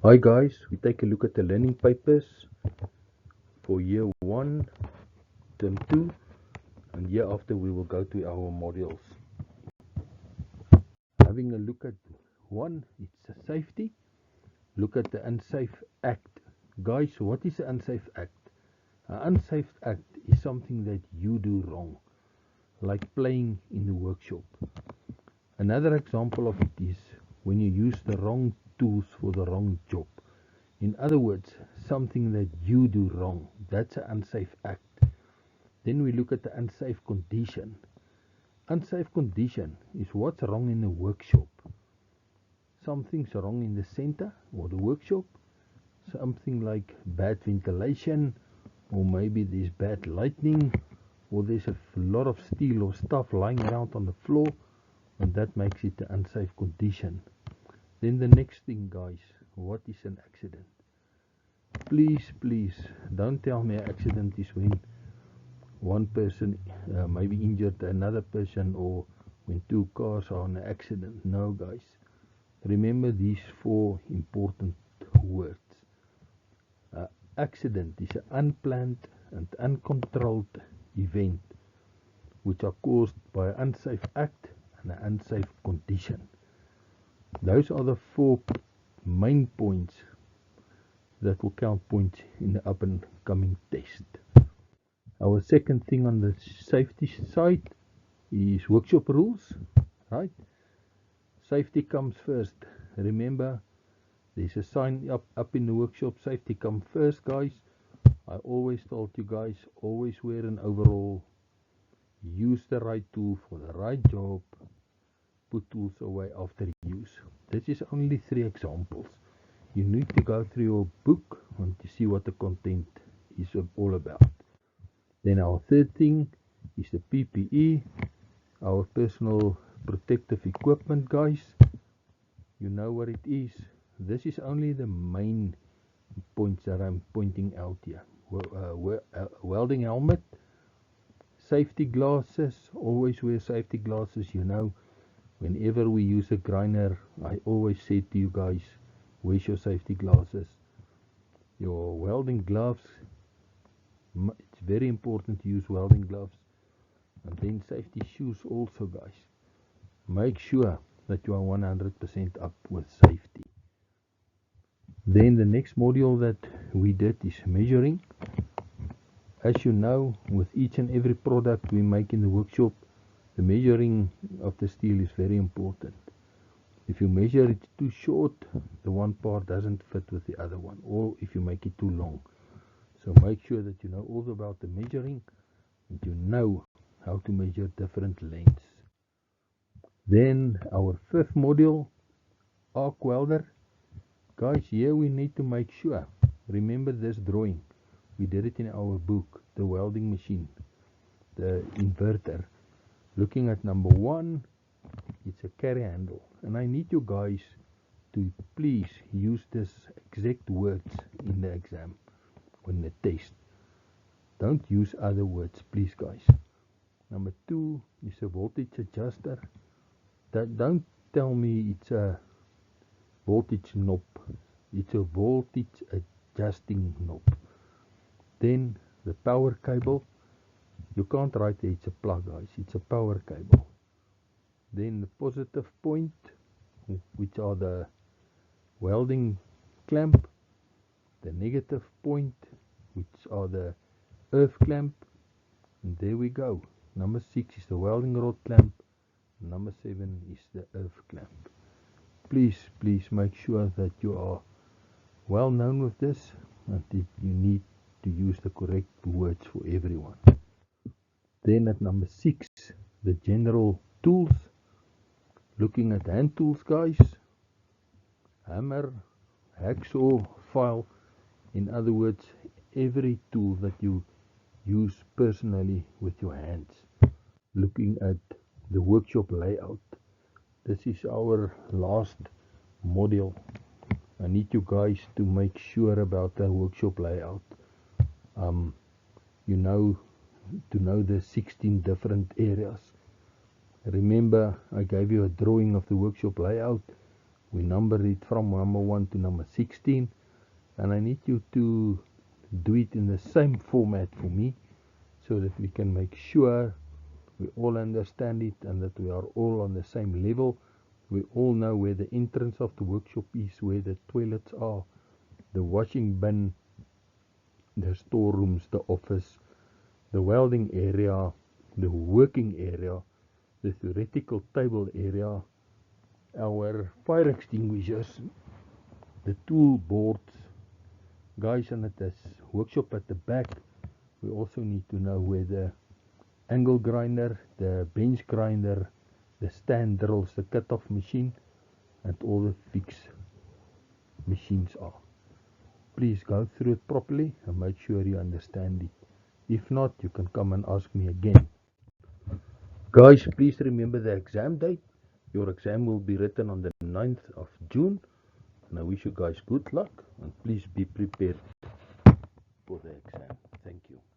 Hi guys, we take a look at the learning papers for year 1, term 2, and year after we will go to our modules. Having a look at 1, it's a safety. Look at the Unsafe Act. Guys, what is the Unsafe Act? An Unsafe Act is something that you do wrong, like playing in the workshop. Another example of it is when you use the wrong tools for the wrong job. In other words, something that you do wrong. That's an unsafe act. Then we look at the unsafe condition. Unsafe condition is what's wrong in the workshop. Something's wrong in the center or the workshop. Something like bad ventilation, or maybe there's bad lighting, or there's a lot of steel or stuff lying around on the floor, and that makes it an unsafe condition. Then the next thing, guys, what is an accident? Please don't tell me an accident is when one person maybe injured another person, or when two cars are in an accident. No, guys, remember these 4 important words. Accident is an unplanned and uncontrolled event which are caused by an unsafe act and an unsafe condition. Those are the 4 main points that will count points in the up and coming test. Our second thing on the safety side is workshop rules, right? Safety comes first. Remember, there's a sign up in the workshop, safety comes first, guys. I always told you guys, always wear an overall, use the right tool for the right job, put tools away after use. This is only 3 examples. You need to go through your book and to see what the content is all about. Then our third thing is the PPE, our personal protective equipment, guys. You know what it is. This is only the main points that I'm pointing out here. Welding helmet, safety glasses, always wear safety glasses. You know, whenever we use a grinder, I always say to you guys, wear your safety glasses. Your welding gloves, it's very important to use welding gloves. And then safety shoes also, guys. Make sure that you are 100% up with safety. Then the next module that we did is measuring. As you know, with each and every product we make in the workshop, the measuring of the steel is very important. If you measure it too short, the one part doesn't fit with the other one, or if you make it too long. So make sure that you know all about the measuring, and you know how to measure different lengths. Then our 5th module, arc welder. Guys, here we need to make sure. Remember this drawing. We did it in our book, the welding machine, the inverter. Looking at number 1, it's a carry handle. And I need you guys to please use this exact words in the exam, in the test. Don't use other words, please, guys. Number 2 is a voltage adjuster. Don't tell me it's a voltage knob. It's a voltage adjusting knob. Then the power cable. You can't write it's a plug, guys. It's a power cable. Then the positive point, which are the welding clamp. The negative point, which are the earth clamp. And there we go. Number 6 is the welding rod clamp. Number 7 is the earth clamp. Please make sure that you are well known with this, and that you need to use the correct words for everyone. Then at number 6, the general tools. Looking at hand tools, guys. Hammer, hacksaw, file. In other words, every tool that you use personally with your hands. Looking at the workshop layout. This is our last module. I need you guys to make sure about the workshop layout. You know, to know the 16 different areas. Remember, I gave you a drawing of the workshop layout We number it from number 1 to number 16, and I need you to do it in the same format for me so that we can make sure we all understand it and that we are all on the same level. We all know where the entrance of the workshop is, where the toilets are, the washing bin, the storerooms, the office, the welding area, the working area, the theoretical table area, our fire extinguishers, the tool boards. Guys, and at this workshop at the back, we also need to know where the angle grinder, the bench grinder, the stand drills, the cut-off machine, and all the fix machines are. Please go through it properly and make sure you understand it. If not, you can come and ask me again. Guys, please remember the exam date. Your exam will be written on the 9th of June. And I wish you guys good luck, and please be prepared for the exam. Thank you.